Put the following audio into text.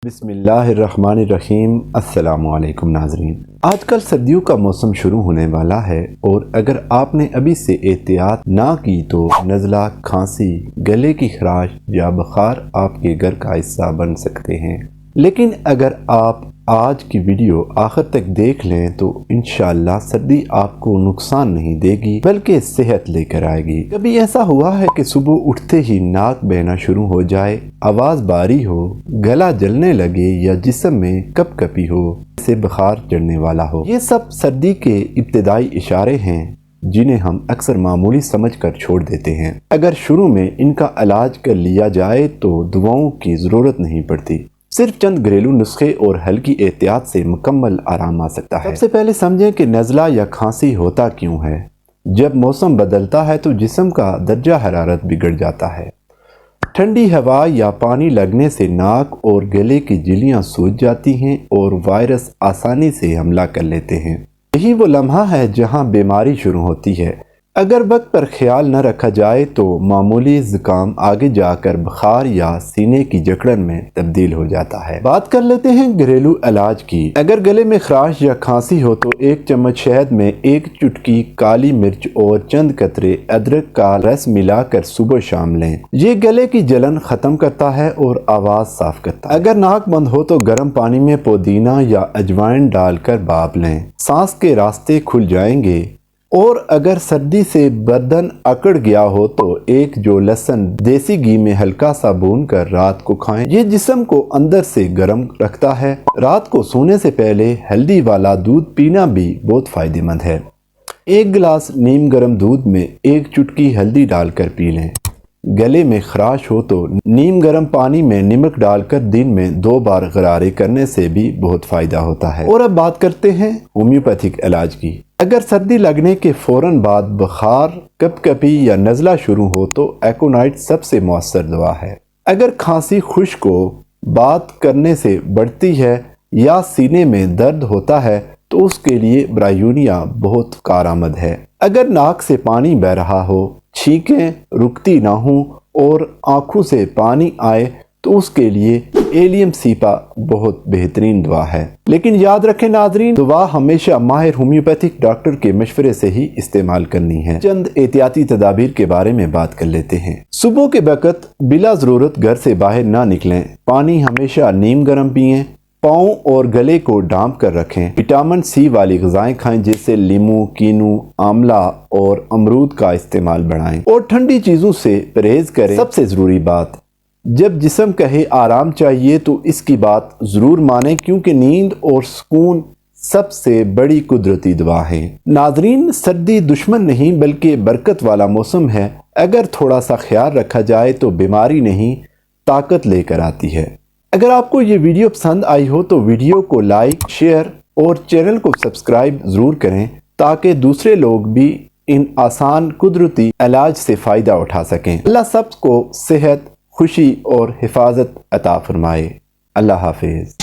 बिस्मिल्लाहिर्रहमानिर्रहीम। अस्सलाम वालेकुम नाज़रीन। आजकल सर्दियों का मौसम शुरू होने वाला है और अगर आपने अभी से एहतियात ना की तो नज़ला, खांसी, गले की खराश या बुखार आपके घर का हिस्सा बन सकते हैं। लेकिन अगर आप आज की वीडियो आखिर तक देख लें तो इंशाअल्लाह सर्दी आपको नुकसान नहीं देगी बल्कि सेहत लेकर आएगी। कभी ऐसा हुआ है कि सुबह उठते ही नाक बहना शुरू हो जाए, आवाज़ भारी हो, गला जलने लगे या जिस्म में कपकपी हो, जैसे बुखार चढ़ने वाला हो? ये सब सर्दी के इब्तिदाई इशारे हैं जिन्हें हम अक्सर मामूली समझकर छोड़ देते हैं। अगर शुरू में इनका इलाज कर लिया जाए तो दवाओं की ज़रूरत नहीं पड़ती। सिर्फ चंद घरेलू नुस्खे और हल्की एहतियात से मुकम्मल आराम आ सकता है। सबसे पहले समझें कि नज़ला या खांसी होता क्यों है। जब मौसम बदलता है तो जिस्म का दर्जा हरारत बिगड़ जाता है। ठंडी हवा या पानी लगने से नाक और गले की झिल्लियाँ सूज जाती हैं और वायरस आसानी से हमला कर लेते हैं। यही वो लम्हा है जहाँ बीमारी शुरू होती है। अगर वक्त पर ख्याल न रखा जाए तो मामूली ज़ुकाम आगे जाकर बुखार या सीने की जकड़न में तब्दील हो जाता है। बात कर लेते हैं घरेलू इलाज की। अगर गले में खराश या खांसी हो तो 1 चम्मच शहद में 1 चुटकी काली मिर्च और चंद कतरे अदरक का रस मिलाकर सुबह शाम लें। ये गले की जलन खत्म करता है और आवाज़ साफ करता है। अगर नाक बंद हो तो गर्म पानी में पुदीना या अजवाइन डालकर भाप लें, सांस के रास्ते खुल जाएंगे। और अगर सर्दी से बदन अकड़ गया हो तो 1 जो लहसुन देसी घी में हल्का सा भून कर रात को खाएं। ये जिस्म को अंदर से गर्म रखता है। रात को सोने से पहले हल्दी वाला दूध पीना भी बहुत फायदेमंद है। 1 गिलास नीम गर्म दूध में 1 चुटकी हल्दी डालकर पी लें। गले में खराश हो तो नीम गर्म पानी में नमक डालकर दिन में 2 बार गरारे करने से भी बहुत फायदा होता है। और अब बात करते हैं होम्योपैथिक इलाज की। अगर सर्दी लगने के फौरन बाद बुखार, कपकपी या नज़ला शुरू हो तो एकोनाइट सबसे मौसर दवा है। अगर खांसी खुश्क हो, बात करने से बढ़ती है या सीने में दर्द होता है तो उसके लिए ब्रायूनिया बहुत कारआमद है। अगर नाक से पानी बह रहा हो, छींकें रुकती ना हो और आंखों से पानी आए तो उसके लिए एलियम सीपा बहुत बेहतरीन दवा है। लेकिन याद रखें नाजरीन, दवा हमेशा माहिर होम्योपैथिक डॉक्टर के मशवरे से ही इस्तेमाल करनी है। चंद एहतियाती तदाबीर के बारे में बात कर लेते हैं। सुबह के वक्त बिला ज़रूरत घर से बाहर ना निकलें। पानी हमेशा नीम गर्म पिएं। पाँव और गले को ढांप कर रखें। विटामिन सी वाली ग़िज़ाएं खाएं जैसे लीमू, कीनू, आंवला और अमरूद का इस्तेमाल बढ़ाएं और ठंडी चीज़ों से परहेज करें। सबसे ज़रूरी बात, जब जिस्म कहे आराम चाहिए तो इसकी बात ज़रूर मानें क्योंकि नींद और सुकून सबसे बड़ी कुदरती दवा है। नाजरीन, सर्दी दुश्मन नहीं बल्कि बरकत वाला मौसम है। अगर थोड़ा सा ख्याल रखा जाए तो बीमारी नहीं ताकत लेकर आती है। अगर आपको ये वीडियो पसंद आई हो तो वीडियो को लाइक, शेयर और चैनल को सब्सक्राइब ज़रूर करें ताकि दूसरे लोग भी इन आसान कुदरती इलाज से फ़ायदा उठा सकें। अल्लाह सबको सेहत, खुशी और हिफाजत अता फरमाए। अल्लाह हाफिज़।